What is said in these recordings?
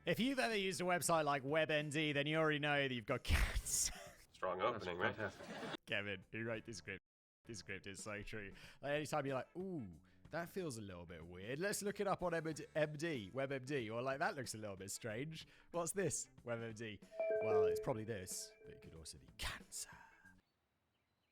If you've ever used a website like WebMD, then you already know that you've got cancer. Strong opening, right? Kevin, who wrote this script? This script is so true. Like, anytime you're like, ooh, that feels a little bit weird. Let's look it up on WebMD. Or like, that looks a little bit strange. What's this? WebMD. Well, it's probably this, but it could also be cancer.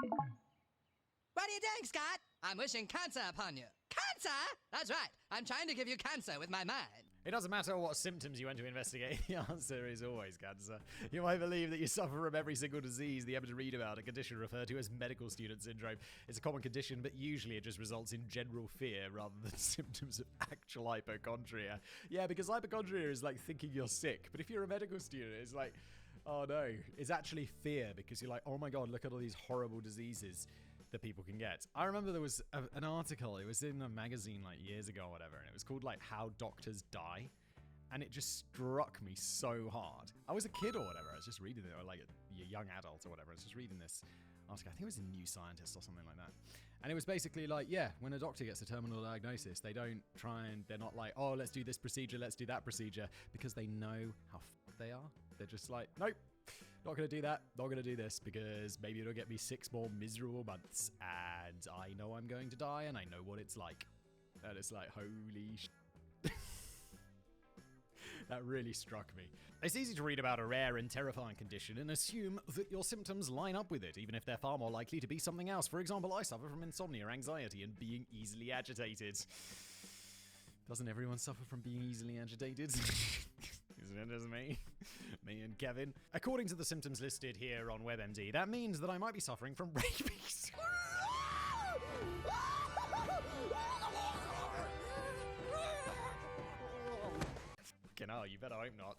What are you doing, Scott? I'm wishing cancer upon you. Cancer? That's right. I'm trying to give you cancer with my mind. It doesn't matter what symptoms you went to investigate, the answer is always cancer. You might believe that you suffer from every single disease you ever read about, a condition referred to as medical student syndrome. It's a common condition, but usually it just results in general fear rather than symptoms of actual hypochondria. Yeah, because hypochondria is like thinking you're sick, but if you're a medical student, it's like, oh no, it's actually fear because you're like, oh my god, look at all these horrible diseases that people can get. I remember there was an article, it was in a magazine like years ago or whatever, and it was called like How Doctors Die, and it just struck me so hard. I was a kid or whatever, I was just reading it, or like a young adult or whatever, I was just reading this article, I think it was a New Scientist or something like that, and it was basically like, yeah, when a doctor gets a terminal diagnosis, they don't try and, they're not like, oh, let's do this procedure, let's do that procedure, because they know how f***ed they are. They're just like, nope, not going to do that, not going to do this, because maybe it'll get me 6 more miserable months, and I know I'm going to die, and I know what it's like. And it's like, holy sh**. That really struck me. It's easy to read about a rare and terrifying condition and assume that your symptoms line up with it, even if they're far more likely to be something else. For example, I suffer from insomnia, anxiety, and being easily agitated. Doesn't everyone suffer from being easily agitated? Isn't it just me? Me and Kevin. According to the symptoms listed here on WebMD, that means that I might be suffering from rabies. Fucking hell, you better hope not.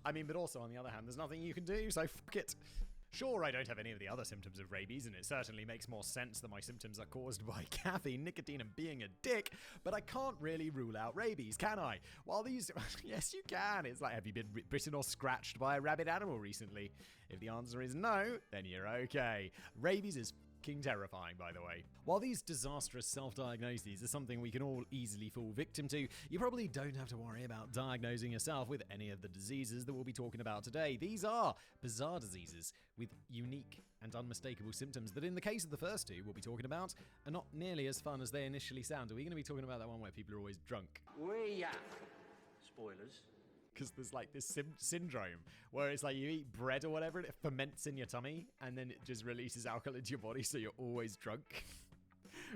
I mean, but also on the other hand, there's nothing you can do, so fuck it. Sure, I don't have any of the other symptoms of rabies, and it certainly makes more sense that my symptoms are caused by caffeine, nicotine, and being a dick, but I can't really rule out rabies, can I? While these... Yes, you can. It's like, have you been bitten or scratched by a rabid animal recently? If the answer is no, then you're okay. Rabies is fucking terrifying, by the way. While these disastrous self-diagnoses are something we can all easily fall victim to, you probably don't have to worry about diagnosing yourself with any of the diseases that we'll be talking about today. These are bizarre diseases with unique and unmistakable symptoms that, in the case of the first two we'll be talking about, are not nearly as fun as they initially sound. Are we going to be talking about that one where people are always drunk? Spoilers. Because there's like this syndrome where it's like you eat bread or whatever and it ferments in your tummy and then it just releases alcohol into your body, so you're always drunk.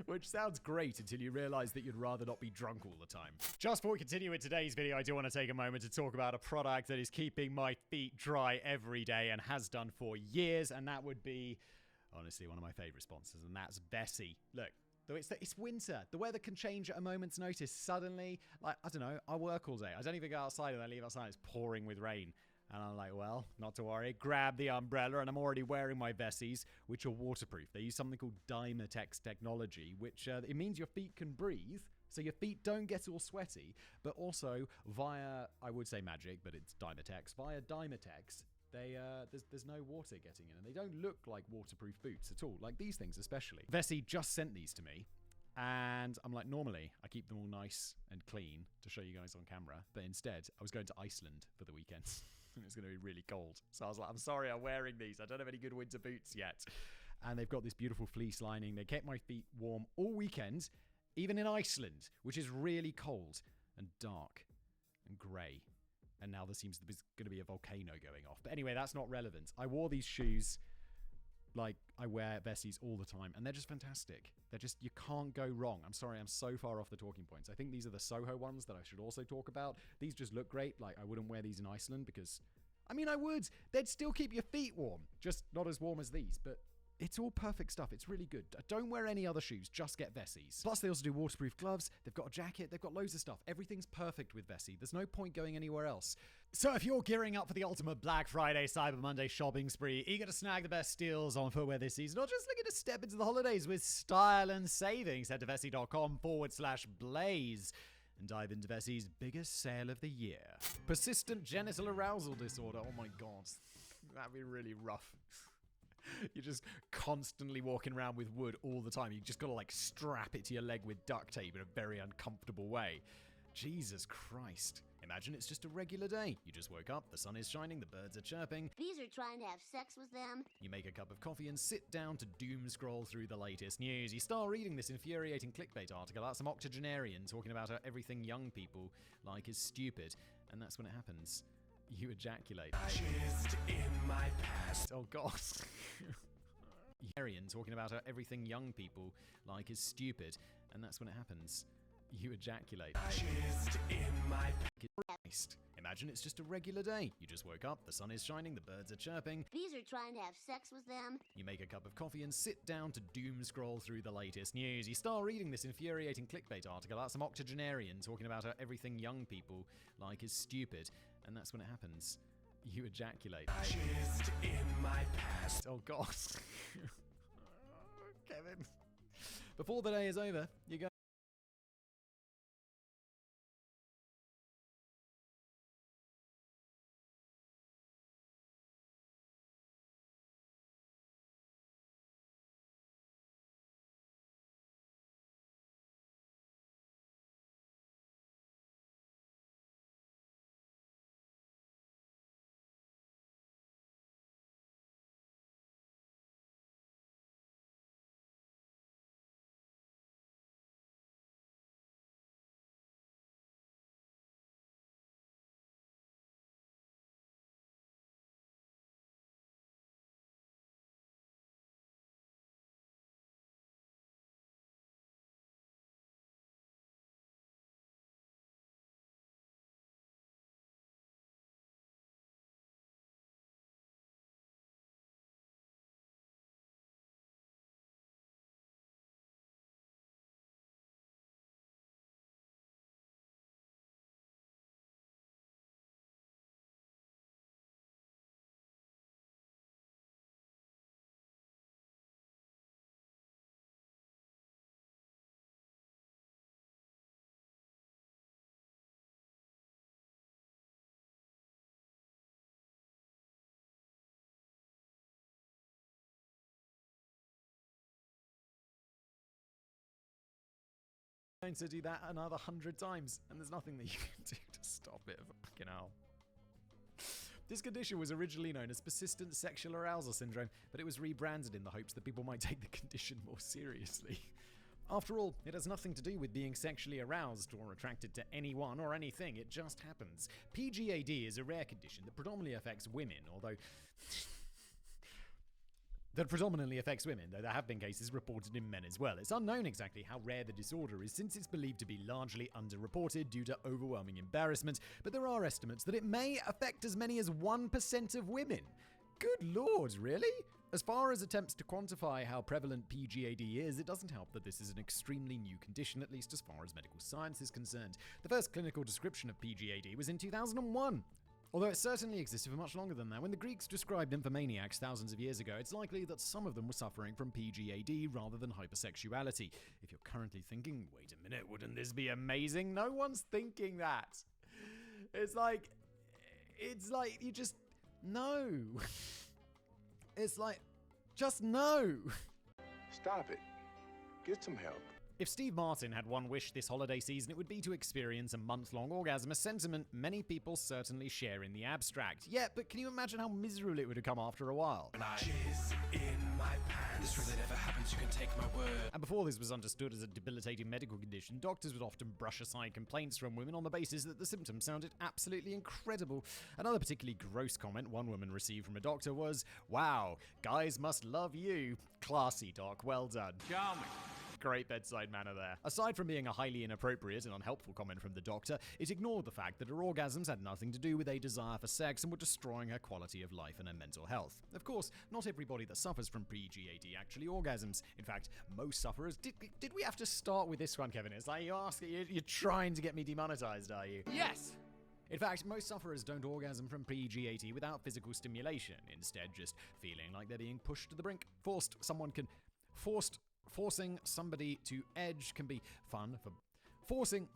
Which sounds great until you realize that you'd rather not be drunk all the time. Just before we continue with today's video, I do want to take a moment to talk about a product that is keeping my feet dry every day and has done for years, and that would be, honestly, one of my favorite sponsors, and that's Vessi. Look. Though it's winter. The weather can change at a moment's notice. Suddenly, like, I don't know, I work all day. I don't even go outside, and I leave outside, it's pouring with rain. And I'm like, well, not to worry. Grab the umbrella, and I'm already wearing my Vessis, which are waterproof. They use something called Dymatex technology, which it means your feet can breathe, so your feet don't get all sweaty, but also via, I would say magic, but it's Dymatex, via Dymatex, there's no water getting in, and they don't look like waterproof boots at all, like these things especially. Vessi just sent these to me, and I'm like, normally I keep them all nice and clean to show you guys on camera, but instead I was going to Iceland for the weekend, and it's going to be really cold. So I was like, I'm sorry, I'm wearing these. I don't have any good winter boots yet. And they've got this beautiful fleece lining. They kept my feet warm all weekend, even in Iceland, which is really cold and dark and grey. And now there seems there's going to be a volcano going off. But anyway, that's not relevant. I wore these shoes, like I wear Vessis all the time, and they're just fantastic. They're just, you can't go wrong. I'm sorry, I'm so far off the talking points. I think these are the Soho ones that I should also talk about. These just look great. Like, I wouldn't wear these in Iceland because, I mean, I would. They'd still keep your feet warm. Just not as warm as these, but it's all perfect stuff. It's really good. Don't wear any other shoes. Just get Vessis. Plus, they also do waterproof gloves. They've got a jacket. They've got loads of stuff. Everything's perfect with Vessi. There's no point going anywhere else. So if you're gearing up for the ultimate Black Friday, Cyber Monday shopping spree, eager to snag the best steals on footwear this season, or just looking to step into the holidays with style and savings, head to Vessi.com/blaze and dive into Vessi's biggest sale of the year. Persistent genital arousal disorder. Oh my God. That'd be really rough. You're just constantly walking around with wood all the time. You just got to like strap it to your leg with duct tape in a very uncomfortable way. Jesus Christ. Imagine it's just a regular day. You just woke up, the sun is shining, the birds are chirping. Bees are trying to have sex with them. You make a cup of coffee and sit down to doom scroll through the latest news. You start reading this infuriating clickbait article about some octogenarian talking about how everything young people like is stupid. And that's when it happens. You ejaculate. Just in my past. Oh God. Octogenarian talking about how everything young people like is stupid. And that's when it happens. You ejaculate. Just in my Christ. Imagine it's just a regular day. You just woke up, the sun is shining, the birds are chirping. Bees are trying to have sex with them. You make a cup of coffee and sit down to doom scroll through the latest news. You start reading this infuriating clickbait article about some octogenarian talking about how everything young people like is stupid. And that's when it happens. You ejaculate. Just in my past. Oh God. Kevin. Before the day is over, you go. Going to do that another 100 times, and there's nothing that you can do to stop it. Fucking hell. This condition was originally known as persistent sexual arousal syndrome, but it was rebranded in the hopes that people might take the condition more seriously. After all, it has nothing to do with being sexually aroused or attracted to anyone or anything, it just happens. PGAD is a rare condition that predominantly affects women, though there have been cases reported in men as well. It's unknown exactly how rare the disorder is, since it's believed to be largely underreported due to overwhelming embarrassment, but there are estimates that it may affect as many as 1% of women. Good lord, really? As far as attempts to quantify how prevalent PGAD is, it doesn't help that this is an extremely new condition, at least as far as medical science is concerned. The first clinical description of PGAD was in 2001. Although it certainly existed for much longer than that. When the Greeks described nymphomaniacs thousands of years ago, it's likely that some of them were suffering from PGAD rather than hypersexuality. If you're currently thinking, wait a minute, wouldn't this be amazing? No one's thinking that. It's like you just, no. It's like, just no. Stop it. Get some help. If Steve Martin had one wish this holiday season, it would be to experience a month-long orgasm, a sentiment many people certainly share in the abstract. Yeah, but can you imagine how miserable it would have come after a while? Jizz in my pants. This really never happens, you can take my word. And before this was understood as a debilitating medical condition, doctors would often brush aside complaints from women on the basis that the symptoms sounded absolutely incredible. Another particularly gross comment one woman received from a doctor was, "Wow, guys must love you. Classy, doc, well done." Charming. Great bedside manner there. Aside from being a highly inappropriate and unhelpful comment from the doctor, it ignored the fact that her orgasms had nothing to do with a desire for sex and were destroying her quality of life and her mental health. Of course, not everybody that suffers from PGAD actually orgasms. In fact, most sufferers... Did we have to start with this one, Kevin? It's like you're trying to get me demonetized, are you? Yes! In fact, most sufferers don't orgasm from PGAD without physical stimulation, instead just feeling like they're being pushed to the brink. Forcing somebody to edge can be fun for forcing.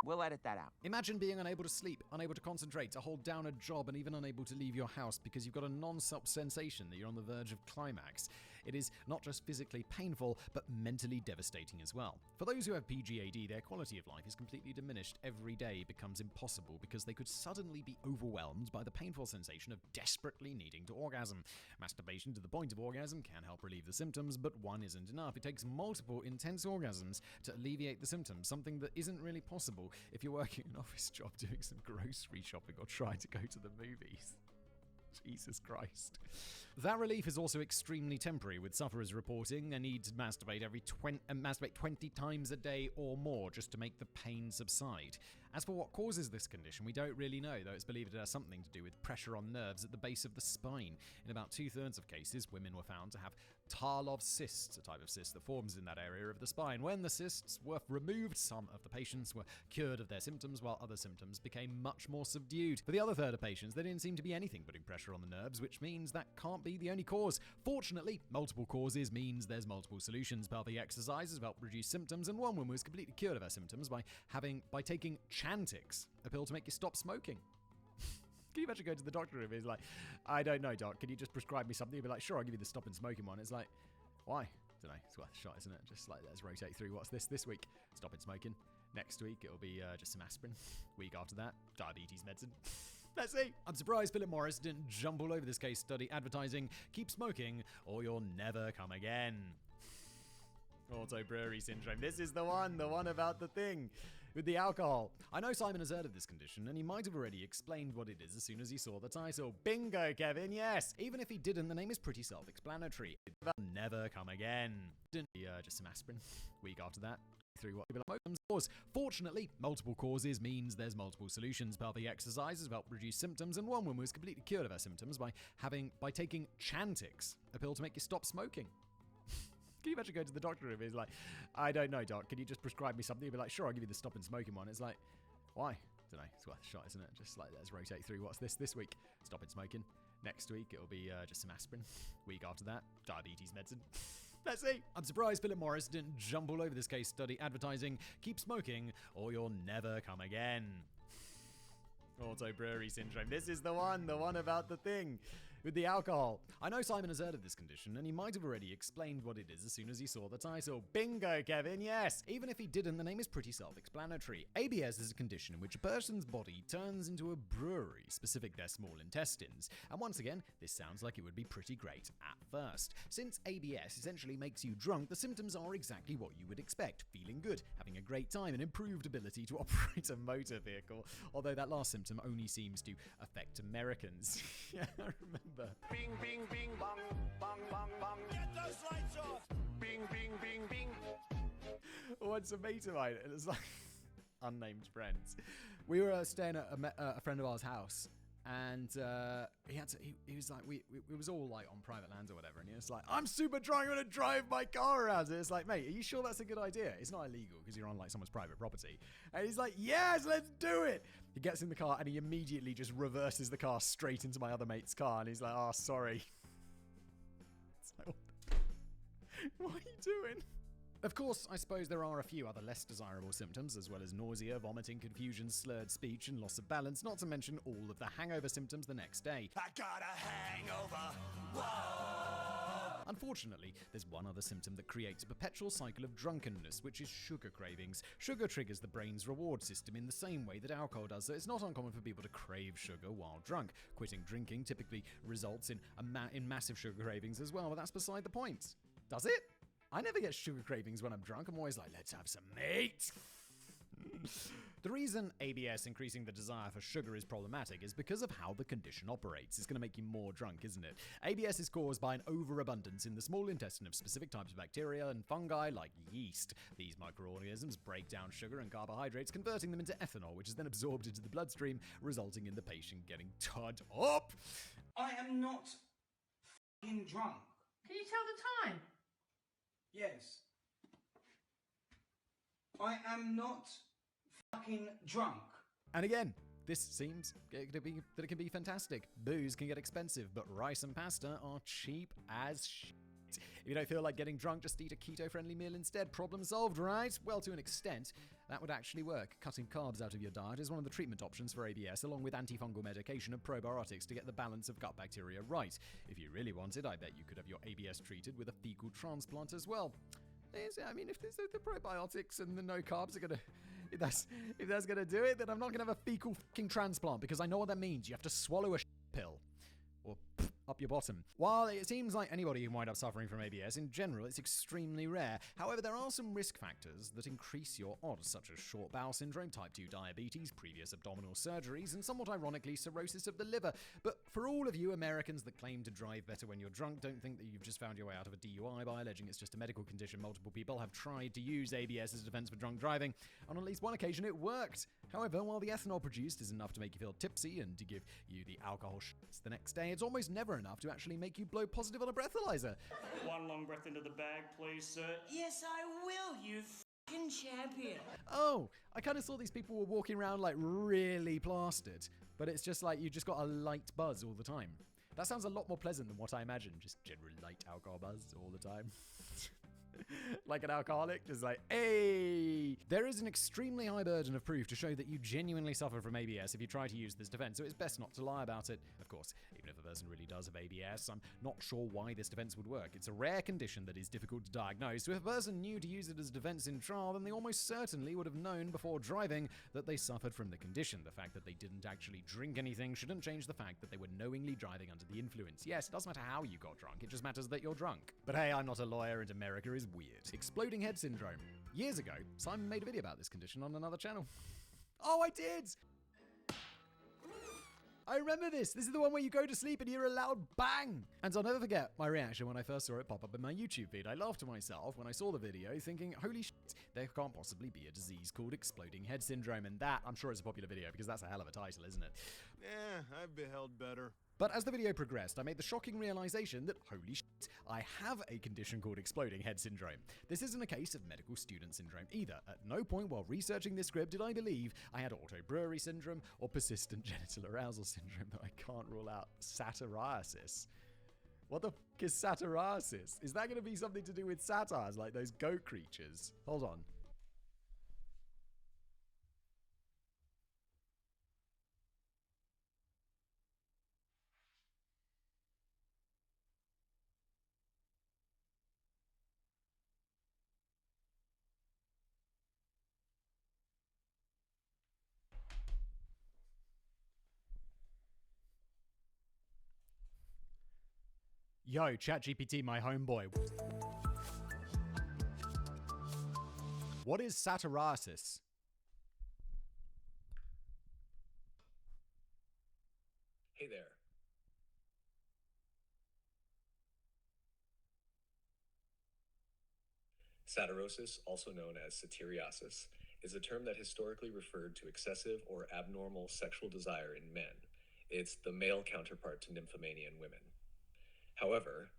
We'll edit that out. Imagine being unable to sleep, unable to concentrate, to hold down a job, and even unable to leave your house because you've got a non-stop sensation that you're on the verge of climax. It is not just physically painful, but mentally devastating as well. For those who have PGAD, their quality of life is completely diminished. Every day becomes impossible because they could suddenly be overwhelmed by the painful sensation of desperately needing to orgasm. Masturbation to the point of orgasm can help relieve the symptoms, but one isn't enough. It takes multiple intense orgasms to alleviate the symptoms, something that isn't really possible if you're working an office job doing some grocery shopping or trying to go to the movies. Jesus Christ. That relief is also extremely temporary, with sufferers reporting they need to masturbate 20 times a day or more just to make the pain subside. As for what causes this condition, we don't really know, though it's believed it has something to do with pressure on nerves at the base of the spine. In about 2/3 of cases, women were found to have Tarlov cysts, a type of cyst that forms in that area of the spine. When the cysts were removed, some of the patients were cured of their symptoms, while other symptoms became much more subdued. For the other third of patients, there didn't seem to be anything putting pressure on the nerves, which means that can't be the only cause. Fortunately, multiple causes means there's multiple solutions. Pelvic exercises help reduce symptoms, and one woman was completely cured of her symptoms by taking Chantix, a pill to make you stop smoking. Can you imagine going to the doctor and he's like, I don't know, doc, can you just prescribe me something? You'll be like, sure, I'll give you the stop and smoking one. It's like, why? Don't know, it's worth a shot, isn't it? Just like, let's rotate through. What's this week? Stopping smoking. Next week, it'll be just some aspirin. Week after that, diabetes medicine. Let's see. I'm surprised Philip Morris didn't jump all over this case study advertising, keep smoking or you'll never come again. Auto brewery syndrome. This is the one about the thing with the alcohol. I know Simon has heard of this condition, and he might have already explained what it is as soon as he saw the title. Bingo, Kevin, yes! Even if he didn't, the name is pretty self-explanatory. Never come again. Didn't just some aspirin. Week after that, through what cause. Fortunately, multiple causes means there's multiple solutions. Pelvic exercises help reduce symptoms, and one woman was completely cured of her symptoms by taking Chantix, a pill to make you stop smoking. Can you imagine going to the doctor and he's like, I don't know, doc, can you just prescribe me something? You'll be like, sure, I'll give you the stop and smoking one. It's like, why? Don't know, it's worth a shot, isn't it? Just like, let's rotate through. What's this week? Stopping smoking. Next week, it'll be just some aspirin. Week after that, diabetes medicine. Let's see. I'm surprised Philip Morris didn't jump all over this case study advertising, keep smoking or you'll never come again. Auto brewery syndrome. This is the one about the thing with the alcohol. I know Simon has heard of this condition, and he might have already explained what it is as soon as he saw the title. Bingo, Kevin, yes! Even if he didn't, the name is pretty self-explanatory. ABS is a condition in which a person's body turns into a brewery, specific their small intestines. And once again, this sounds like it would be pretty great at first. Since ABS essentially makes you drunk, the symptoms are exactly what you would expect. Feeling good, having a great time, and improved ability to operate a motor vehicle. Although that last symptom only seems to affect Americans. Yeah, I remember. Bing, bing, bing, bong, bong, bong, bong. Get those lights off. Bing, bing, bing, bing. Once a mate of mine, it was like unnamed friends. We were staying at a friend of ours' house, and he was like, we was all like on private lands or whatever, and he was like, I'm super drunk, I'm gonna drive my car around it. It's like, mate, are you sure that's a good idea? It's not illegal because you're on like someone's private property. And he's like, yes, let's do it. He gets in the car and he immediately just reverses the car straight into my other mate's car, and he's like, oh, sorry. It's like, what are you doing? Of course, I suppose there are a few other less desirable symptoms, as well as nausea, vomiting, confusion, slurred speech, and loss of balance, not to mention all of the hangover symptoms the next day. I got a hangover. Whoa. Unfortunately, there's one other symptom that creates a perpetual cycle of drunkenness, which is sugar cravings. Sugar triggers the brain's reward system in the same way that alcohol does, so it's not uncommon for people to crave sugar while drunk. Quitting drinking typically results in massive sugar cravings as well, but that's beside the point. Does it? I never get sugar cravings when I'm drunk. I'm always like, let's have some meat. The reason ABS increasing the desire for sugar is problematic is because of how the condition operates. It's going to make you more drunk, isn't it? ABS is caused by an overabundance in the small intestine of specific types of bacteria and fungi like yeast. These microorganisms break down sugar and carbohydrates, converting them into ethanol, which is then absorbed into the bloodstream, resulting in the patient getting turned up. I am not f***ing drunk. Can you tell the time? Yes. I am not fucking drunk. And again, this seems that it can be fantastic. Booze can get expensive, but rice and pasta are cheap as shit. If you don't feel like getting drunk, just eat a keto-friendly meal instead. Problem solved, right? Well, to an extent. that would actually work. Cutting carbs out of your diet is one of the treatment options for ABS, along with antifungal medication and probiotics to get the balance of gut bacteria right. If you really wanted, I bet you could have your ABS treated with a fecal transplant as well. I mean, if the probiotics and the no carbs are gonna... If that's gonna do it, then I'm not gonna have a fecal fucking transplant, because I know what that means. You have to swallow a pill. Or up your bottom. While it seems like anybody can wind up suffering from ABS, in general, it's extremely rare. However, there are some risk factors that increase your odds, such as short bowel syndrome, type 2 diabetes, previous abdominal surgeries, and somewhat ironically, cirrhosis of the liver. But for all of you Americans that claim to drive better when you're drunk, don't think that you've just found your way out of a DUI by alleging it's just a medical condition. Multiple people have tried to use ABS as a defense for drunk driving. On at least one occasion, it worked. However, while the ethanol produced is enough to make you feel tipsy and to give you the alcohol shits the next day, it's almost never enough to actually make you blow positive on a breathalyzer. One long breath into the bag, please, sir. Yes, I will, you f***ing champion. Oh, I kind of saw these people were walking around like really plastered, but it's just like you just got a light buzz all the time. That sounds a lot more pleasant than what I imagined, just general light alcohol buzz all the time. Like an alcoholic, just like, hey! There is an extremely high burden of proof to show that you genuinely suffer from ABS if you try to use this defense, so it's best not to lie about it. Of course, even if a person really does have ABS, I'm not sure why this defense would work. It's a rare condition that is difficult to diagnose, so if a person knew to use it as defense in trial, then they almost certainly would have known before driving that they suffered from the condition. The fact that they didn't actually drink anything shouldn't change the fact that they were knowingly driving under the influence. Yes, it doesn't matter how you got drunk, it just matters that you're drunk. But hey, I'm not a lawyer and America is weird. Exploding head syndrome. Years ago, Simon made a video about this condition on another channel. Oh, I did! I remember this. This is the one where you go to sleep and hear a loud bang. And I'll never forget my reaction when I first saw it pop up in my YouTube feed. I laughed to myself when I saw the video thinking, holy shit, there can't possibly be a disease called exploding head syndrome. And that, I'm sure it's a popular video because that's a hell of a title, isn't it? Yeah, I've beheld better. But as the video progressed, I made the shocking realization that, holy shit, I have a condition called exploding head syndrome. This isn't a case of medical student syndrome either. At no point while researching this script did I believe I had autobrewery syndrome or persistent genital arousal syndrome, though I can't rule out satiriasis. What the f*** is satiriasis? Is that going to be something to do with satires, like those goat creatures? Hold on. Yo, ChatGPT, my homeboy. What is satiriasis? Hey there. Satyrosis, also known as satyriasis, is a term that historically referred to excessive or abnormal sexual desire in men. It's the male counterpart to nymphomania in women. However,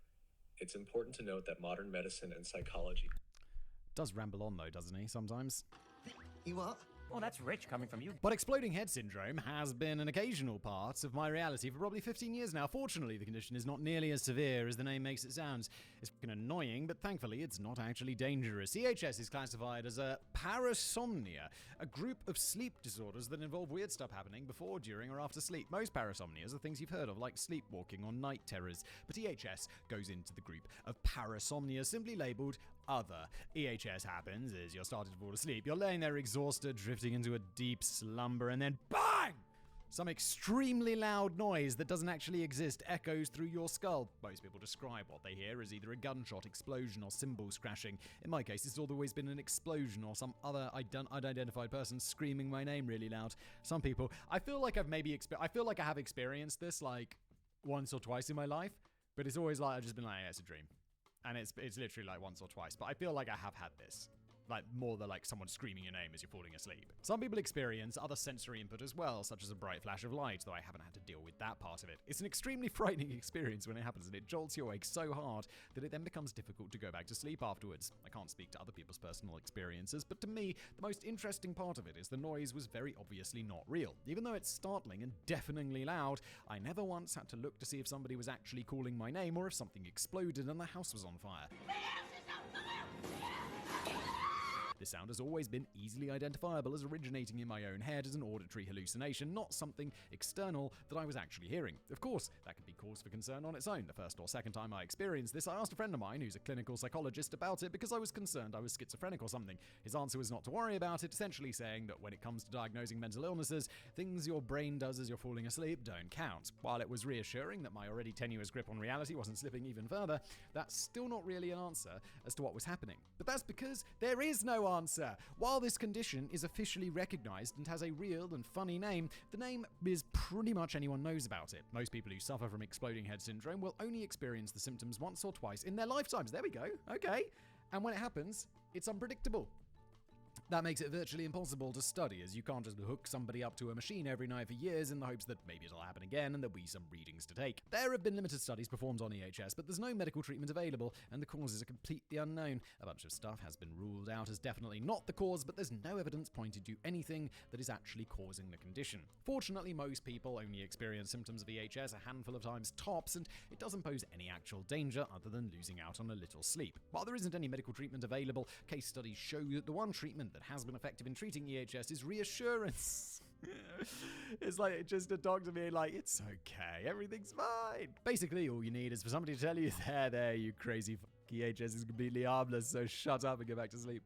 it's important to note that modern medicine and psychology... Does ramble on though, doesn't he, sometimes? You what? Oh, that's rich coming from you. But exploding head syndrome has been an occasional part of my reality for probably 15 years now. Fortunately, the condition is not nearly as severe as the name makes it sound. It's fucking annoying, but thankfully it's not actually dangerous. EHS is classified as a parasomnia, a group of sleep disorders that involve weird stuff happening before, during, or after sleep. Most parasomnias are things you've heard of, like sleepwalking or night terrors, but EHS goes into the group of parasomnia, simply labeled other. EHS happens as you're starting to fall asleep. You're laying there exhausted, drifting into a deep slumber, and then BANG! Some extremely loud noise that doesn't actually exist echoes through your skull. Most people describe what they hear as either a gunshot, explosion, or cymbals crashing. In my case, it's always been an explosion or some other unidentified person screaming my name really loud. Some people, I feel like I have experienced this like once or twice in my life, but it's always like I've just been like, yeah, it's a dream. And it's literally like once or twice, but I feel like I have had this. Like more than like someone screaming your name as you're falling asleep. Some people experience other sensory input as well, such as a bright flash of light, though I haven't had to deal with that part of it. It's an extremely frightening experience when it happens, and it jolts you awake so hard that it then becomes difficult to go back to sleep afterwards. I can't speak to other people's personal experiences, but to me, the most interesting part of it is the noise was very obviously not real. Even though it's startling and deafeningly loud, I never once had to look to see if somebody was actually calling my name or if something exploded and the house was on fire. This sound has always been easily identifiable as originating in my own head as an auditory hallucination, not something external that I was actually hearing. Of course, that could be cause for concern on its own. The first or second time I experienced this, I asked a friend of mine who's a clinical psychologist about it because I was concerned I was schizophrenic or something. His answer was not to worry about it, essentially saying that when it comes to diagnosing mental illnesses, things your brain does as you're falling asleep don't count. While it was reassuring that my already tenuous grip on reality wasn't slipping even further, that's still not really an answer as to what was happening. But that's because there is no answer. While this condition is officially recognized and has a real and funny name, the name is pretty much anyone knows about it. Most people who suffer from exploding head syndrome will only experience the symptoms once or twice in their lifetimes. There we go. Okay. And when it happens, it's unpredictable. That makes it virtually impossible to study, as you can't just hook somebody up to a machine every night for years in the hopes that maybe it'll happen again and there'll be some readings to take. There have been limited studies performed on EHS, but there's no medical treatment available, and the causes are completely unknown. A bunch of stuff has been ruled out as definitely not the cause, but there's no evidence pointed to anything that is actually causing the condition. Fortunately, most people only experience symptoms of EHS a handful of times tops, and it doesn't pose any actual danger other than losing out on a little sleep. While there isn't any medical treatment available, case studies show that the one treatment that has been effective in treating EHS is reassurance. It's like just a doctor being like, it's okay, everything's fine. Basically, all you need is for somebody to tell you, there, you crazy EHS is completely harmless, so shut up and go back to sleep.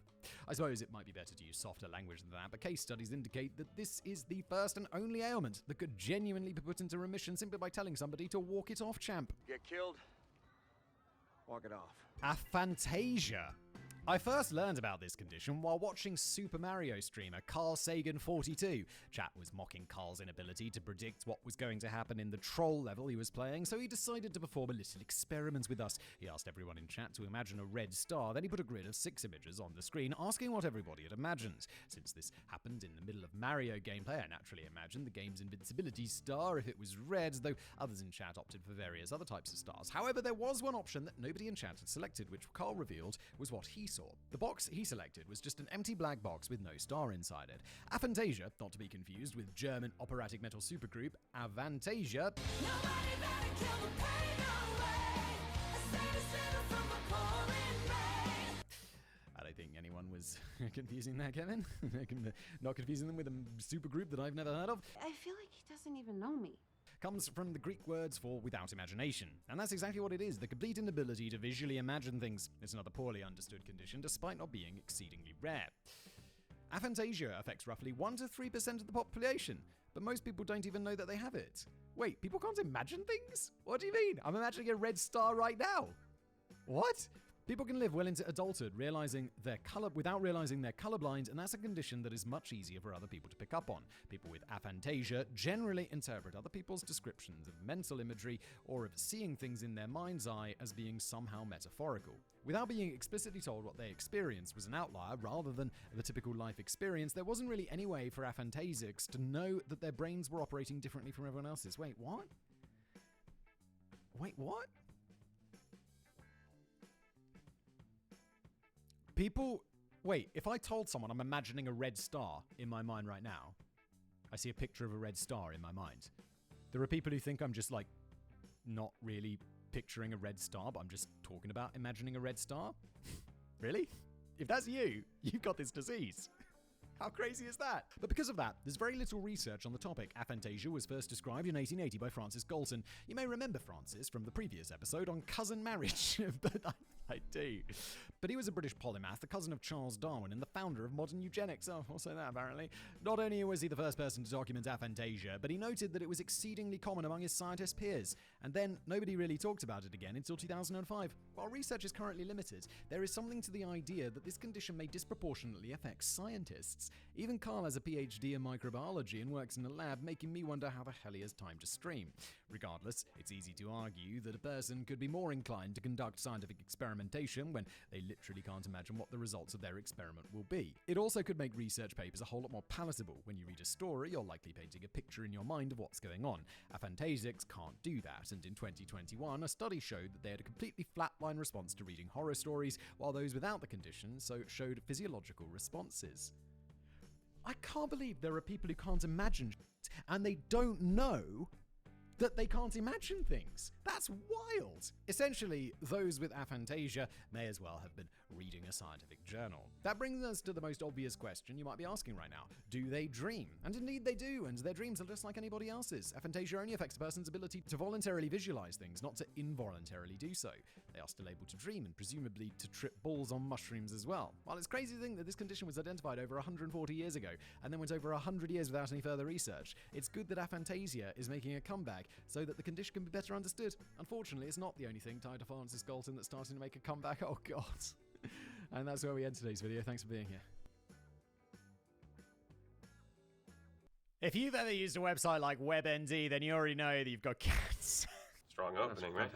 I suppose it might be better to use softer language than that, but case studies indicate that this is the first and only ailment that could genuinely be put into remission simply by telling somebody to walk it off, champ. Get killed, walk it off. Aphantasia. I first learned about this condition while watching Super Mario streamer Carl Sagan42. Chat was mocking Carl's inability to predict what was going to happen in the troll level he was playing, so he decided to perform a little experiment with us. He asked everyone in chat to imagine a red star, then he put a grid of 6 images on the screen, asking what everybody had imagined. Since this happened in the middle of Mario gameplay, I naturally imagined the game's invincibility star if it was red, though others in chat opted for various other types of stars. However, there was one option that nobody in chat had selected, which Carl revealed was what he saw. The box he selected was just an empty black box with no star inside it. Aphantasia, not to be confused with German operatic metal supergroup Avantasia. I don't think anyone was confusing that, Kevin. Not confusing them with a supergroup that I've never heard of. I feel like he doesn't even know me. Comes from the Greek words for without imagination. And that's exactly what it is, the complete inability to visually imagine things. It's another poorly understood condition, despite not being exceedingly rare. Aphantasia affects roughly 1 to 3% of the population, but most people don't even know that they have it. Wait, people can't imagine things? What do you mean? I'm imagining a red star right now. What? People can live well into adulthood without realizing they're colorblind, and that's a condition that is much easier for other people to pick up on. People with aphantasia generally interpret other people's descriptions of mental imagery or of seeing things in their mind's eye as being somehow metaphorical. Without being explicitly told what they experienced was an outlier rather than the typical life experience, there wasn't really any way for aphantasics to know that their brains were operating differently from everyone else's. Wait, what? If I told someone I'm imagining a red star in my mind right now, I see a picture of a red star in my mind. There are people who think I'm just like not really picturing a red star, but I'm just talking about imagining a red star. Really? If that's you, you've got this disease. How crazy is that? But because of that, there's very little research on the topic. Aphantasia was first described in 1880 by Francis Galton. You may remember Francis from the previous episode on cousin marriage, but I do. But he was a British polymath, the cousin of Charles Darwin, and the founder of modern eugenics. Oh, I'll say that apparently. Not only was he the first person to document aphantasia, but he noted that it was exceedingly common among his scientist peers. And then nobody really talked about it again until 2005. While research is currently limited, there is something to the idea that this condition may disproportionately affect scientists. Even Carl has a PhD in microbiology and works in a lab, making me wonder how the hell he has time to stream. Regardless, it's easy to argue that a person could be more inclined to conduct scientific experimentation when they literally can't imagine what the results of their experiment will be. It also could make research papers a whole lot more palatable. When you read a story, you're likely painting a picture in your mind of what's going on. Aphantasics can't do that, and in 2021, a study showed that they had a completely flatline response to reading horror stories, while those without the condition showed physiological responses. I can't believe there are people who can't imagine shit, and they don't know that they can't imagine things. That's wild. Essentially, those with aphantasia may as well have been reading a scientific journal. That brings us to the most obvious question you might be asking right now. Do they dream? And indeed they do, and their dreams are just like anybody else's. Aphantasia only affects a person's ability to voluntarily visualize things, not to involuntarily do so. They are still able to dream and presumably to trip balls on mushrooms as well. While it's crazy to think that this condition was identified over 140 years ago and then went over 100 years without any further research, it's good that aphantasia is making a comeback so that the condition can be better understood. Unfortunately, it's not the only thing tied to Francis Galton that's starting to make a comeback. Oh god. And that's where we end today's video. Thanks for being here. If you've ever used a website like WebMD, then you already know that you've got cancer. Strong opening, right?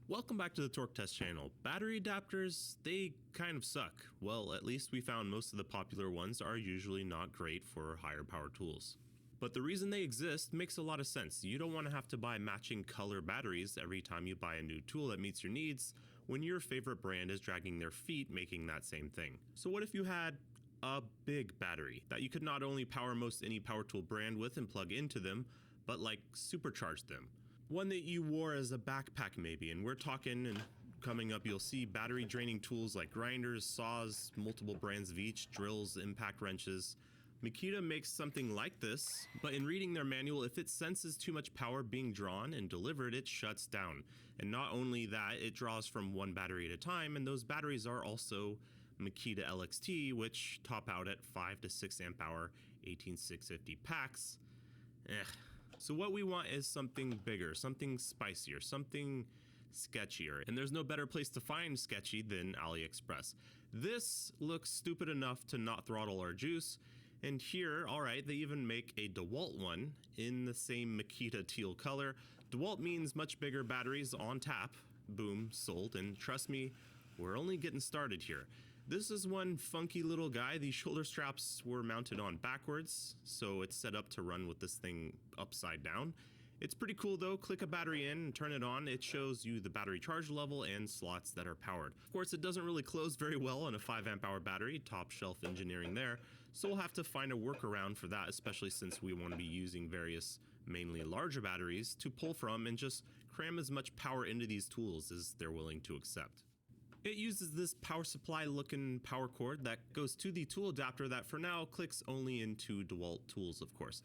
Welcome back to the Torque Test channel. Battery adapters, they kind of suck. Well, at least we found most of the popular ones are usually not great for higher power tools. But the reason they exist makes a lot of sense. You don't want to have to buy matching color batteries every time you buy a new tool that meets your needs when your favorite brand is dragging their feet making that same thing. So what if you had a big battery that you could not only power most any power tool brand with and plug into them, but like supercharge them? One that you wore as a backpack maybe, and we're talking, and coming up you'll see battery draining tools like grinders, saws, multiple brands of each, drills, impact wrenches. Makita makes something like this, but in reading their manual, if it senses too much power being drawn and delivered, it shuts down. And not only that, it draws from one battery at a time, and those batteries are also Makita LXT, which top out at 5 to 6 amp hour 18650 packs. So what we want is something bigger, something spicier, something sketchier, and there's no better place to find sketchy than AliExpress. This looks stupid enough to not throttle our juice, and here, alright, they even make a DeWalt one in the same Makita teal color. DeWalt means much bigger batteries on tap. Boom, sold, and trust me, we're only getting started here. This is one funky little guy. These shoulder straps were mounted on backwards, so it's set up to run with this thing upside down. It's pretty cool though. Click a battery in and turn it on. It shows you the battery charge level and slots that are powered. Of course, it doesn't really close very well on a 5 amp hour battery, top shelf engineering there. So we'll have to find a workaround for that, especially since we want to be using various mainly larger batteries to pull from and just cram as much power into these tools as they're willing to accept. It uses this power supply looking power cord that goes to the tool adapter that for now clicks only into DeWalt tools, of course.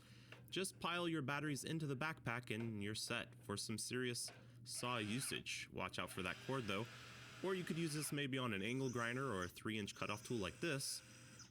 Just pile your batteries into the backpack and you're set for some serious saw usage. Watch out for that cord though. Or you could use this maybe on an angle grinder or a 3-inch cutoff tool like this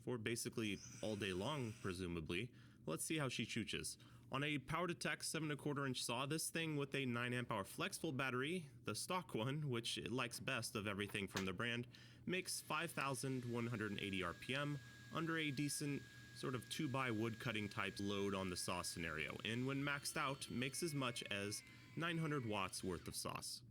for basically all day long, presumably. Let's see how she chooches. On a PowerTech 7¼ inch saw, this thing with a 9 amp hour flex-fold battery, the stock one, which it likes best of everything from the brand, makes 5,180 RPM under a decent sort of 2x wood cutting type load on the saw scenario, and when maxed out, makes as much as 900 watts worth of sauce.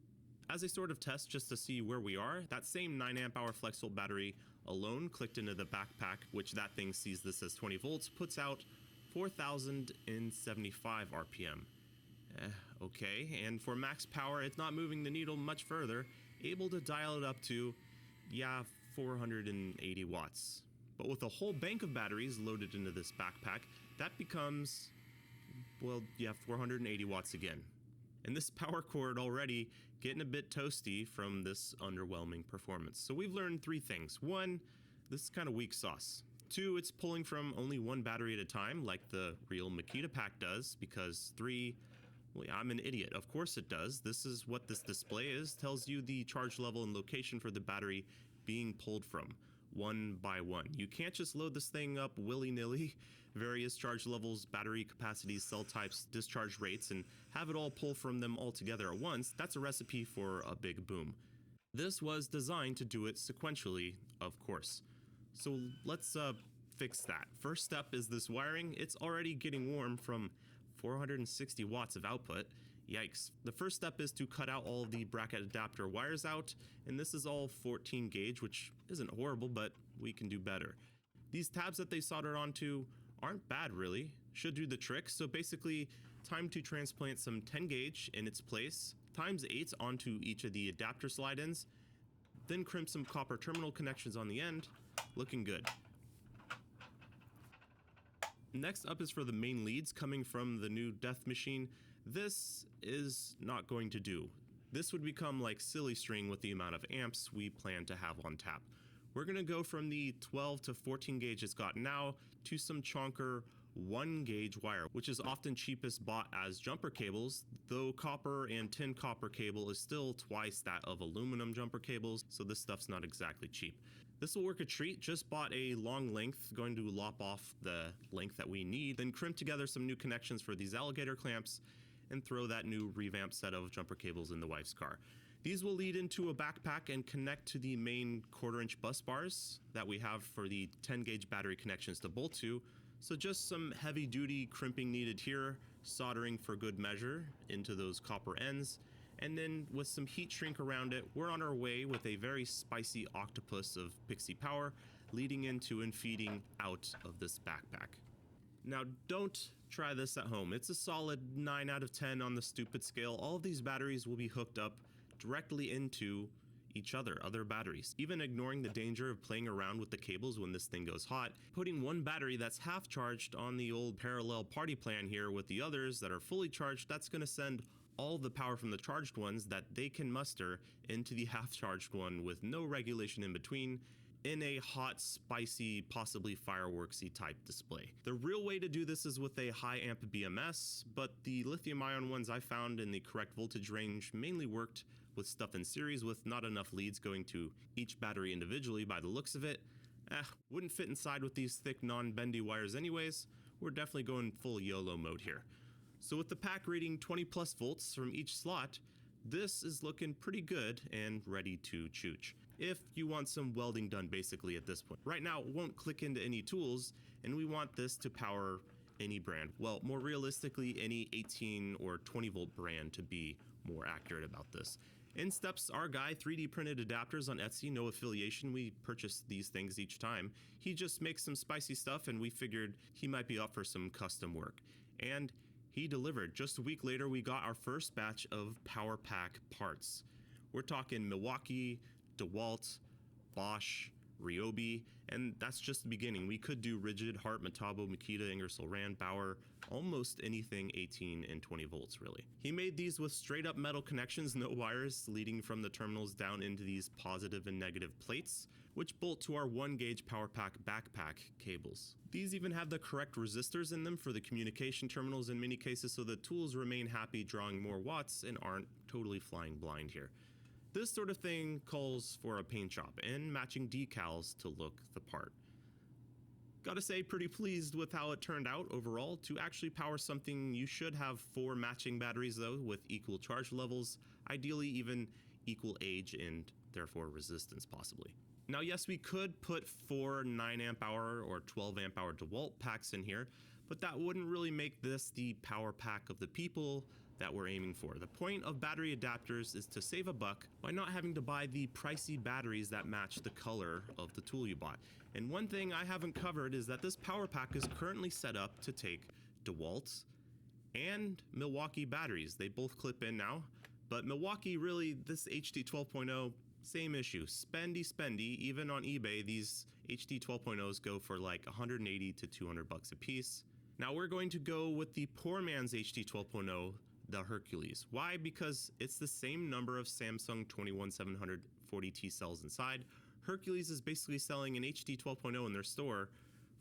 As a sort of test just to see where we are, that same 9 amp hour flex-fold battery alone clicked into the backpack, which that thing sees this as 20 volts, puts out 4,075 RPM. Okay, and for max power, it's not moving the needle much further, able to dial it up to, 480 watts. But with a whole bank of batteries loaded into this backpack, that becomes, 480 watts again. And this power cord already getting a bit toasty from this underwhelming performance. So we've learned 3 things. 1, this is kind of weak sauce. 2, it's pulling from only 1 battery at a time, like the real Makita pack does, because 3, I'm an idiot. Of course it does. This is what this display is. Tells you the charge level and location for the battery being pulled from, one by one. You can't just load this thing up willy-nilly, various charge levels, battery capacities, cell types, discharge rates, and have it all pull from them all together at once. That's a recipe for a big boom. This was designed to do it sequentially, of course. So let's fix that. First step is this wiring. It's already getting warm from 460 watts of output. Yikes. The first step is to cut out all the bracket adapter wires out, and this is all 14 gauge, which isn't horrible, but we can do better. These tabs that they soldered onto aren't bad really, should do the trick. So basically, time to transplant some 10 gauge in its place, ×8 onto each of the adapter slide ins, then crimp some copper terminal connections on the end. Looking good. Next up is for the main leads coming from the new Death Machine. This is not going to do. This would become like silly string with the amount of amps we plan to have on tap. We're going to go from the 12 to 14 gauge it's got now to some chonker 1 gauge wire, which is often cheapest bought as jumper cables, though copper and tin copper cable is still twice that of aluminum jumper cables, so this stuff's not exactly cheap. This will work a treat. Just bought a long length, going to lop off the length that we need, then crimp together some new connections for these alligator clamps, and throw that new revamped set of jumper cables in the wife's car. These will lead into a backpack and connect to the main 1/4 inch bus bars that we have for the 10 gauge battery connections to bolt to. So just some heavy duty crimping needed here, soldering for good measure into those copper ends, and then with some heat shrink around it, we're on our way with a very spicy octopus of pixie power leading into and feeding out of this backpack. Now don't try this at home. It's a solid 9 out of 10 on the stupid scale. All of these batteries will be hooked up directly into each other batteries. Even ignoring the danger of playing around with the cables when this thing goes hot, putting one battery that's half charged on the old parallel party plan here with the others that are fully charged, that's going to send all the power from the charged ones that they can muster into the half charged one with no regulation in between, in a hot, spicy, possibly fireworksy type display. The real way to do this is with a high amp BMS, but the lithium ion ones I found in the correct voltage range mainly worked with stuff in series with not enough leads going to each battery individually by the looks of it. Wouldn't fit inside with these thick non-bendy wires anyways. We're definitely going full YOLO mode here. So with the pack reading 20 plus volts from each slot, this is looking pretty good and ready to chooch. If you want some welding done basically at this point. Right now it won't click into any tools, and we want this to power any brand. Well, more realistically, any 18 or 20 volt brand to be more accurate about this. In steps our guy, 3D printed adapters on Etsy, no affiliation. We purchase these things each time. He just makes some spicy stuff, and we figured he might be up for some custom work. And he delivered. Just a week later, we got our first batch of power pack parts. We're talking Milwaukee, DeWalt, Bosch, Ryobi, and that's just the beginning. We could do Rigid, Hart, Metabo, Makita, Ingersoll Rand, Bauer, almost anything 18 and 20 volts really. He made these with straight up metal connections, no wires leading from the terminals down into these positive and negative plates, which bolt to our 1 gauge power pack backpack cables. These even have the correct resistors in them for the communication terminals in many cases, so the tools remain happy drawing more watts and aren't totally flying blind here. This sort of thing calls for a paint job and matching decals to look the part. Gotta say, pretty pleased with how it turned out overall. To actually power something, you should have 4 matching batteries though, with equal charge levels, ideally even equal age and therefore resistance possibly. Now yes, we could put 4 9 amp hour or 12 amp hour DeWalt packs in here, but that wouldn't really make this the power pack of the people that we're aiming for. The point of battery adapters is to save a buck by not having to buy the pricey batteries that match the color of the tool you bought. And one thing I haven't covered is that this power pack is currently set up to take DeWalt and Milwaukee batteries. They both clip in now, but Milwaukee really, this HD 12.0, same issue. Spendy. Even on eBay, these HD 12.0s go for like 180 to 200 bucks a piece. Now we're going to go with the poor man's HD 12.0, the Hercules. Why? Because it's the same number of Samsung 21740T cells inside. Hercules is basically selling an HD 12.0 in their store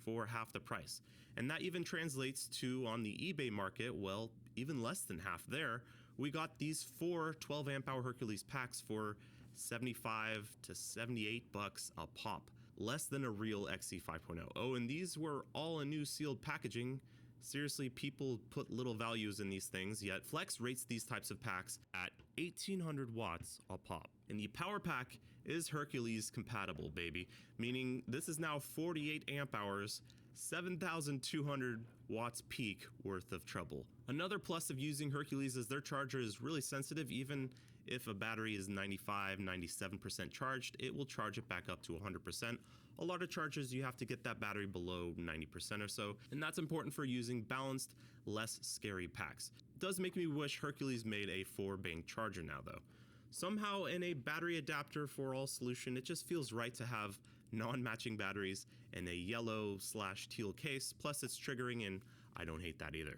for half the price. And that even translates to, on the eBay market, well, even less than half there. We got these 4 12 amp hour Hercules packs for 75 to 78 bucks a pop, less than a real XE 5.0. Oh, and these were all in new sealed packaging. Seriously, people put little values in these things, yet Flex rates these types of packs at 1800 watts a pop. And the power pack is Hercules compatible, baby, meaning this is now 48 amp hours, 7,200 watts peak worth of trouble. Another plus of using Hercules is their charger is really sensitive. Even if a battery is 95, 97% charged, it will charge it back up to 100%. A lot of chargers, you have to get that battery below 90% or so, and that's important for using balanced, less scary packs. It does make me wish Hercules made a 4-bank charger now though. Somehow in a battery adapter for all solution, it just feels right to have non-matching batteries in a yellow/teal case, plus it's triggering and I don't hate that either.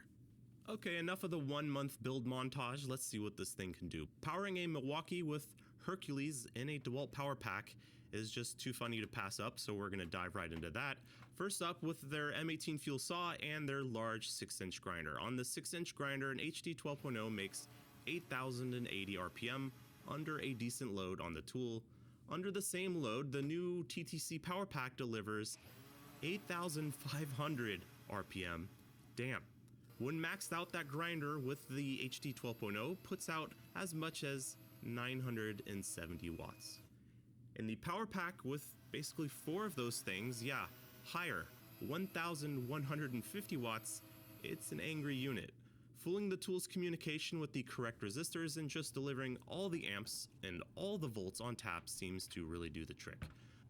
Okay, enough of the 1-month build montage, let's see what this thing can do. Powering a Milwaukee with Hercules in a DeWalt power pack is just too funny to pass up, so we're gonna dive right into that. First up, with their M18 fuel saw and their large 6-inch grinder. On the 6-inch grinder, an HD 12.0 makes 8,080 RPM under a decent load on the tool. Under the same load, the new TTC power pack delivers 8,500 RPM. Damn. When maxed out, that grinder with the HD 12.0 puts out as much as 970 watts. In the power pack with basically 4 of those things, yeah, higher, 1,150 watts, it's an angry unit. Fooling the tool's communication with the correct resistors and just delivering all the amps and all the volts on tap seems to really do the trick.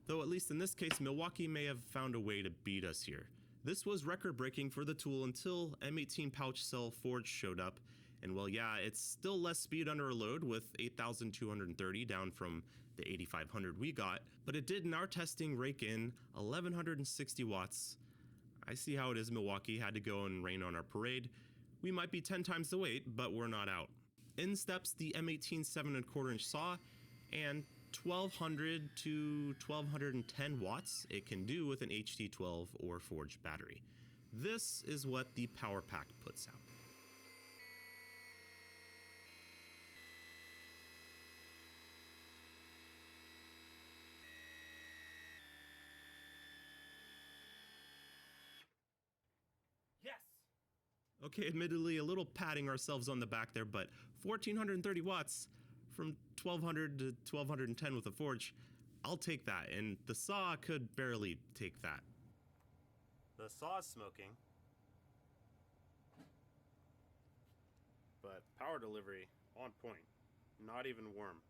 Though at least in this case, Milwaukee may have found a way to beat us here. This was record-breaking for the tool until M18 pouch cell Forge showed up, and well yeah, it's still less speed under a load with 8,230 down from the 8,500 we got, but it did in our testing rake in 1,160 watts. I see how it is. Milwaukee had to go and rain on our parade. We might be 10 times the weight, but we're not out. In steps the M18 7¼ inch saw, and 1,200 to 1,210 watts it can do with an HD12 or Forge battery. This is what the power pack puts out. Okay, admittedly a little patting ourselves on the back there, but 1,430 watts from 1,200 to 1,210 with a Forge, I'll take that, and the saw could barely take that. The saw is smoking, but power delivery on point, not even warm.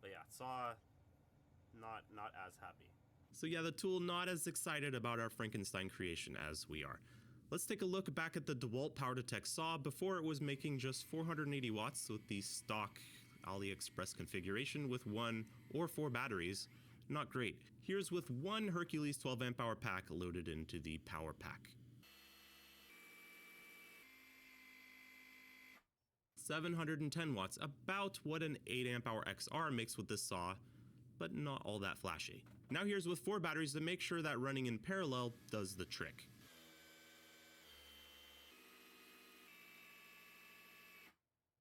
But yeah, saw not as happy. So yeah, the tool not as excited about our Frankenstein creation as we are. Let's take a look back at the DeWalt Power Detect saw before it was making just 480 watts with the stock AliExpress configuration with 1 or 4 batteries. Not great. Here's with one Hercules 12 amp hour pack loaded into the power pack. 710 watts, about what an 8 amp hour XR makes with this saw, but not all that flashy. Now here's with 4 batteries to make sure that running in parallel does the trick.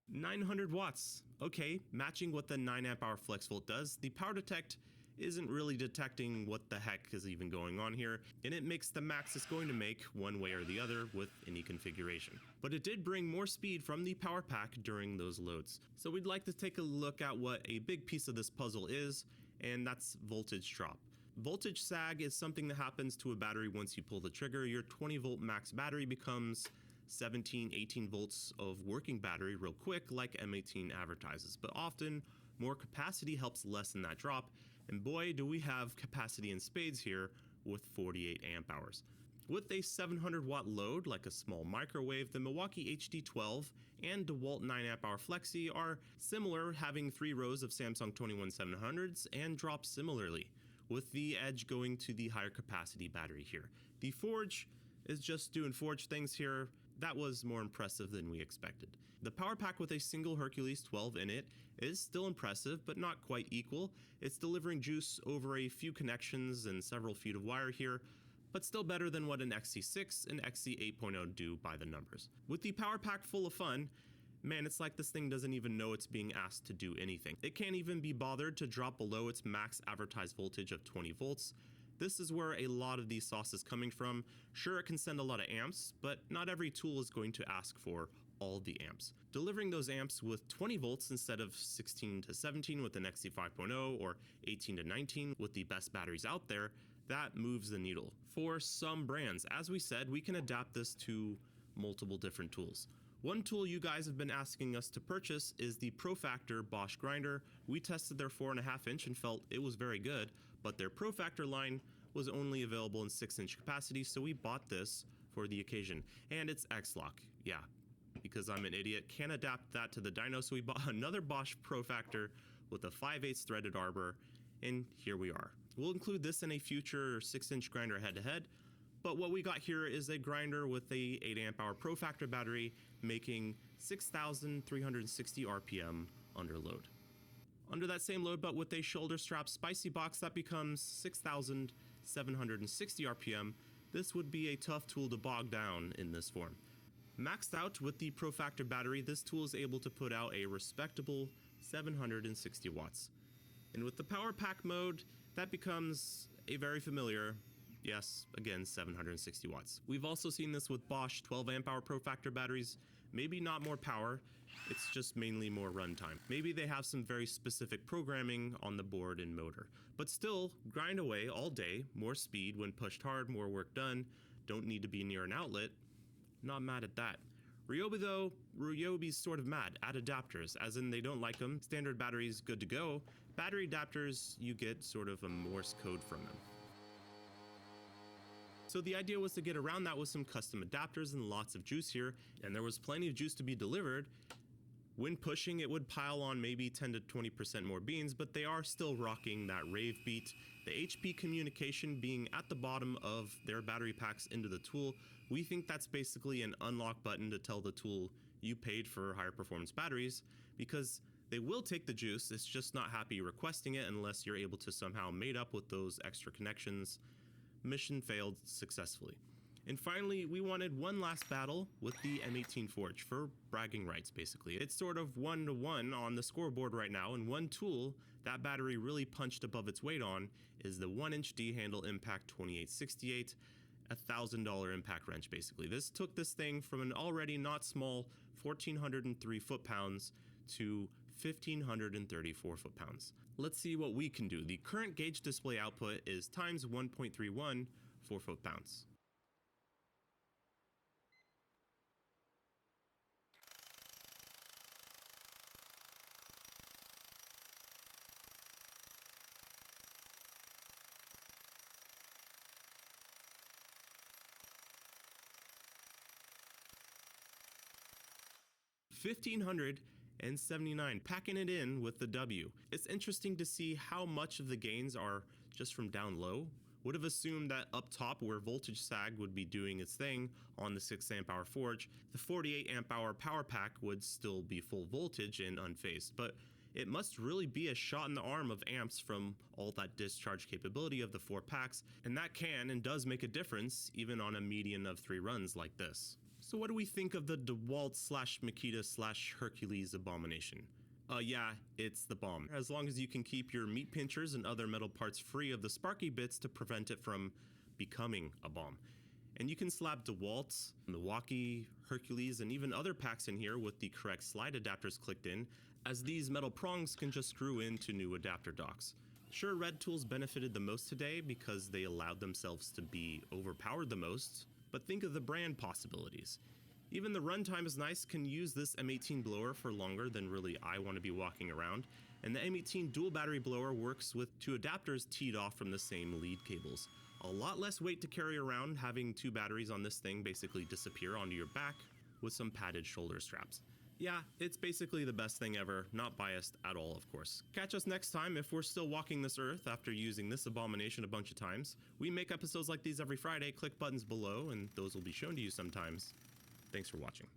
900 watts. Okay, matching what the 9 amp hour flex volt does, the power detect isn't really detecting what the heck is even going on here, and it makes the max it's going to make one way or the other with any configuration. But it did bring more speed from the power pack during those loads. So we'd like to take a look at what a big piece of this puzzle is, and that's voltage drop. Voltage sag is something that happens to a battery once you pull the trigger. Your 20 volt max battery becomes 17, 18 volts of working battery real quick, like M18 advertises, but often more capacity helps lessen that drop. And boy, do we have capacity in spades here with 48 amp hours. With a 700 watt load like a small microwave, the Milwaukee HD12 and DeWalt 9 amp hour Flexi are similar, having 3 rows of Samsung 21700s and drop similarly, with the edge going to the higher capacity battery here. The Forge is just doing Forge things here. That was more impressive than we expected. The power pack with a single Hercules 12 in it is still impressive, but not quite equal. It's delivering juice over a few connections and several feet of wire here, but still better than what an XC6 and XC 8.0 do by the numbers. With the power pack full of fun, man, it's like this thing doesn't even know it's being asked to do anything. It can't even be bothered to drop below its max advertised voltage of 20 volts. This is where a lot of these sauce is coming from. Sure, it can send a lot of amps, but not every tool is going to ask for all the amps. Delivering those amps with 20 volts instead of 16 to 17 with an XC 5.0 or 18 to 19 with the best batteries out there, that moves the needle. For some brands, as we said, we can adapt this to multiple different tools. One tool you guys have been asking us to purchase is the ProFactor Bosch grinder. We tested their 4.5 inch and felt it was very good, but their ProFactor line was only available in 6-inch capacity, so we bought this for the occasion. And it's X-Lock, yeah, because I'm an idiot, can't adapt that to the dyno, so we bought another Bosch ProFactor with a 5/8 threaded arbor, and here we are. We'll include this in a future 6-inch grinder head-to-head, but what we got here is a grinder with a 8 amp hour ProFactor battery making 6,360 RPM under load. Under that same load, but with a shoulder strap spicy box, that becomes 6,760 RPM. This would be a tough tool to bog down in this form. Maxed out with the ProFactor battery, this tool is able to put out a respectable 760 watts. And with the power pack mode, that becomes a very familiar, yes, again, 760 watts. We've also seen this with Bosch 12 amp hour ProFactor batteries. Maybe not more power, it's just mainly more runtime. Maybe they have some very specific programming on the board and motor. But still, grind away all day, more speed when pushed hard, more work done, don't need to be near an outlet. Not mad at that. Ryobi though, Ryobi's sort of mad at adapters, as in they don't like them. Standard batteries good to go. Battery adapters, you get sort of a Morse code from them. So the idea was to get around that with some custom adapters and lots of juice here, and there was plenty of juice to be delivered. When pushing, it would pile on maybe 10 to 20% more beans, but they are still rocking that rave beat. The HP communication being at the bottom of their battery packs into the tool, we think that's basically an unlock button to tell the tool you paid for higher performance batteries, because they will take the juice, it's just not happy requesting it unless you're able to somehow mate up with those extra connections. Mission failed successfully. And finally, we wanted one last battle with the M18 Forge for bragging rights, basically. It's sort of 1-to-1 on the scoreboard right now, and one tool that battery really punched above its weight on is the 1-inch D-handle Impact 2868, $1,000 impact wrench, basically. This took this thing from an already not small 1,403 foot-pounds to 1,534 foot-pounds. Let's see what we can do. The current gauge display output is times 1.31 4 foot-pounds. and 79 packing it in with the W. It's interesting to see how much of the gains are just from down low. Would have assumed that up top where voltage sag would be doing its thing on the 6 amp hour forge, the 48 amp hour power pack would still be full voltage and unfazed, but it must really be a shot in the arm of amps from all that discharge capability of the 4 packs, and that can and does make a difference even on a median of 3 runs like this. So what do we think of the DeWalt / Makita / Hercules abomination? Yeah, it's the bomb. As long as you can keep your meat pinchers and other metal parts free of the sparky bits to prevent it from becoming a bomb. And you can slap DeWalt, Milwaukee, Hercules, and even other packs in here with the correct slide adapters clicked in, as these metal prongs can just screw into new adapter docks. Sure, Red Tools benefited the most today because they allowed themselves to be overpowered the most, but think of the brand possibilities. Even the runtime is nice, can use this M18 blower for longer than really I want to be walking around, and the M18 dual battery blower works with 2 adapters teed off from the same lead cables. A lot less weight to carry around, having 2 batteries on this thing basically disappear onto your back with some padded shoulder straps. Yeah, it's basically the best thing ever, not biased at all, of course. Catch us next time if we're still walking this earth after using this abomination a bunch of times. We make episodes like these every Friday, click buttons below and those will be shown to you sometimes. Thanks for watching.